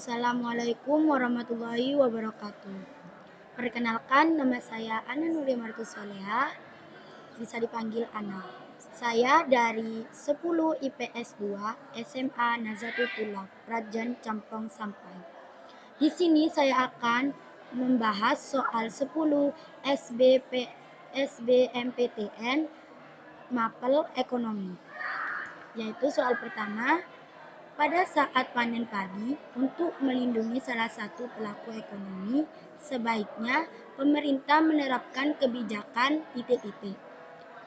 Assalamualaikum warahmatullahi wabarakatuh. Perkenalkan, nama saya Ana Nuri Martusoleha, bisa dipanggil Ana. Saya dari 10 IPS 2 SMA Nazatul Tulab, Rajan Campong Sampai. Di sini saya akan membahas soal 10 SBMPTN Mapel Ekonomi. Yaitu soal pertama, pada saat panen padi, untuk melindungi salah satu pelaku ekonomi, sebaiknya pemerintah menerapkan kebijakan titik-titik.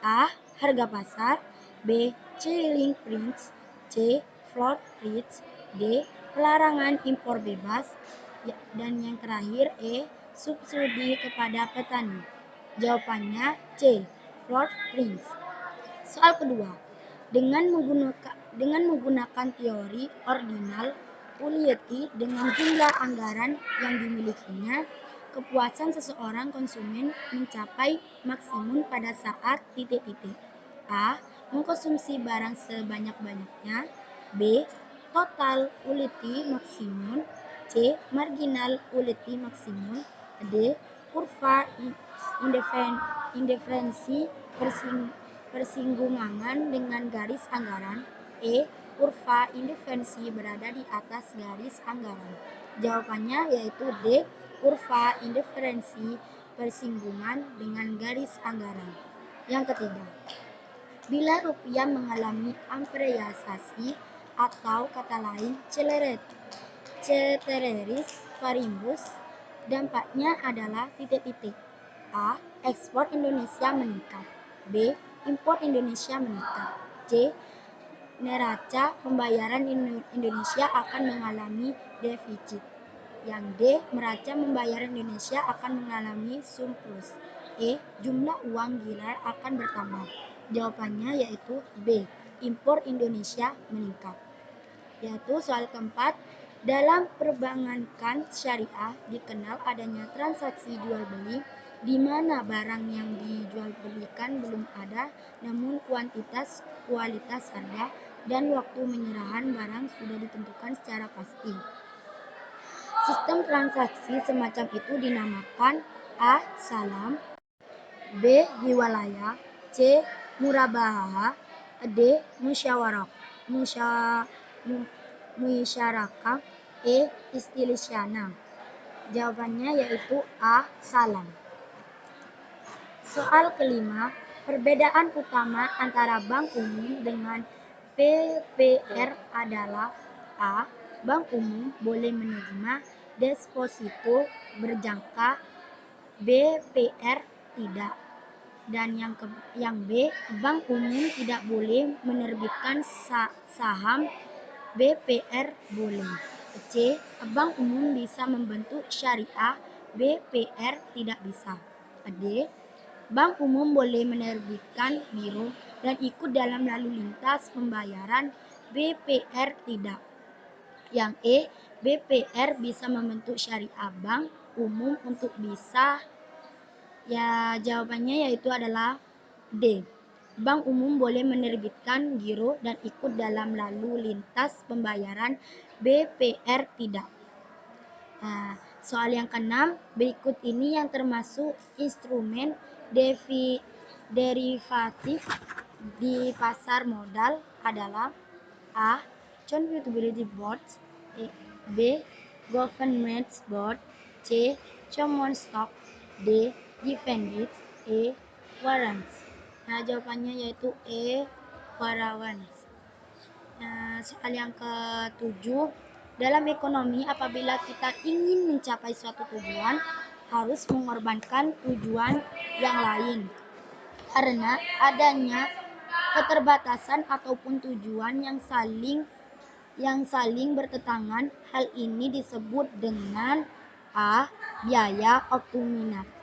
A. Harga pasar. B. Ceiling price. C. Floor price. D. Pelarangan impor bebas. Dan yang terakhir E. Subsidi kepada petani. Jawabannya C. Floor price. Soal kedua, dengan menggunakan teori ordinal utility dengan jumlah anggaran yang dimilikinya, kepuasan seseorang konsumen mencapai maksimum pada saat titik-titik. A. Mengkonsumsi barang sebanyak-banyaknya. B. Total utility maksimum. C. Marginal utility maksimum. D. Kurva indiferensi persinggungan dengan garis anggaran. E. Kurva indiferensi berada di atas garis anggaran. Jawabannya yaitu D. Kurva indiferensi persinggungan dengan garis anggaran. Yang ketiga, bila rupiah mengalami apresiasi atau kata lain ceteris paribus, dampaknya adalah titik-titik. A. Ekspor Indonesia meningkat. B. Impor Indonesia meningkat. C. Neraca pembayaran Indonesia akan mengalami defisit. Yang D. Neraca pembayaran Indonesia akan mengalami surplus. E. Jumlah uang girar akan bertambah. Jawabannya yaitu B. Impor Indonesia meningkat. Yaitu soal keempat, dalam perbankan syariah dikenal adanya transaksi jual beli di mana barang yang dijual-belikan belum ada, namun kualitas harga, dan waktu penyerahan barang sudah ditentukan secara pasti. Sistem transaksi semacam itu dinamakan A. Salam. B. Hiwalaya. C. Murabahah. D. Musyawarah. Musyarakah. E. Istilisana. Jawabannya yaitu A. Salam. Soal kelima, perbedaan utama antara bank umum dengan BPR adalah A. Bank umum boleh menerima deposito berjangka, BPR tidak. Dan yang B, bank umum tidak boleh menerbitkan saham, BPR boleh. C. Bank umum bisa membentuk syariah, BPR tidak bisa. D. Bank umum boleh menerbitkan biro dan ikut dalam lalu lintas pembayaran, BPR tidak. Yang E, BPR bisa membentuk syariah bank umum untuk bisa. Ya, jawabannya yaitu adalah D. Bank umum boleh menerbitkan giro dan ikut dalam lalu lintas pembayaran, BPR tidak. Nah, soal yang keenam, berikut ini yang termasuk instrumen derivatif di pasar modal adalah A. Convertibility bonds. B. Government bond. C. Common stock. D. Dividends. E. Warrants. Nah, jawabannya yaitu E. Warrants. Nah, soal yang ketujuh, dalam ekonomi apabila kita ingin mencapai suatu tujuan, harus mengorbankan tujuan yang lain. Karena adanya keterbatasan ataupun tujuan yang saling bertentangan, hal ini disebut dengan A. Biaya oportunitas.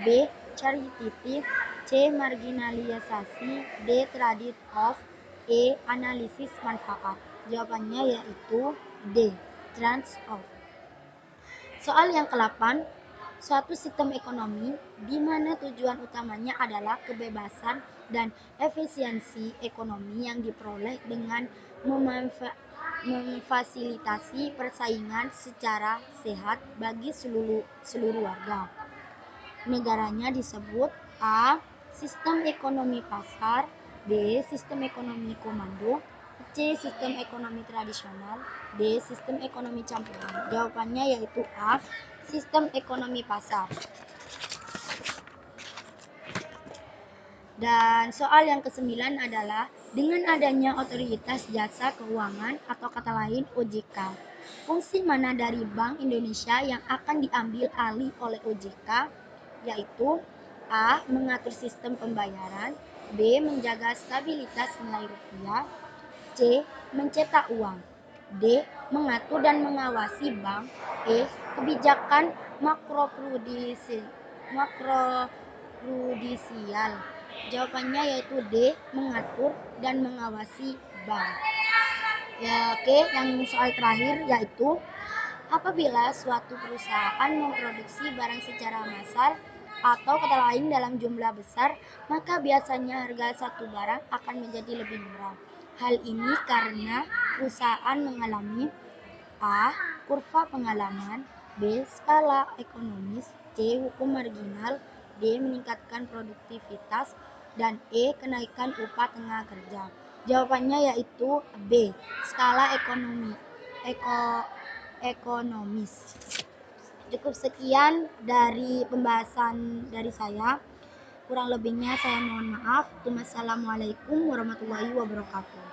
B. Charitatif. C. Marginalisasi. D. Trade-off. E. Analisis manfaat. Jawabannya yaitu D. Trade-off. Soal yang ke-8, suatu sistem ekonomi di mana tujuan utamanya adalah kebebasan dan efisiensi ekonomi yang diperoleh dengan memfasilitasi persaingan secara sehat bagi seluruh warga. Negaranya disebut A. Sistem ekonomi pasar, B. Sistem ekonomi komando, C. Sistem ekonomi tradisional, D. Sistem ekonomi campuran. Jawabannya yaitu A. Sistem ekonomi pasar. Dan soal yang ke-9 adalah dengan adanya otoritas jasa keuangan atau kata lain OJK, fungsi mana dari Bank Indonesia yang akan diambil alih oleh OJK? Yaitu A. Mengatur sistem pembayaran, B. Menjaga stabilitas nilai rupiah, C. Mencetak uang, D. Mengatur dan mengawasi bank, E. Kebijakan makroprudensial. Jawabannya yaitu D. Mengatur dan mengawasi bank. Ya, oke, yang soal terakhir yaitu apabila suatu perusahaan memproduksi barang secara massal atau kata lain dalam jumlah besar, maka biasanya harga satu barang akan menjadi lebih murah. Hal ini karena perusahaan mengalami A. Kurva pengalaman, B. Skala ekonomis, C. Hukum marginal, D. Meningkatkan produktivitas, dan E. Kenaikan upah tenaga kerja. Jawabannya yaitu B. Skala ekonomis. Cukup sekian dari pembahasan dari saya. Kurang lebihnya saya mohon maaf. Wassalamualaikum warahmatullahi wabarakatuh.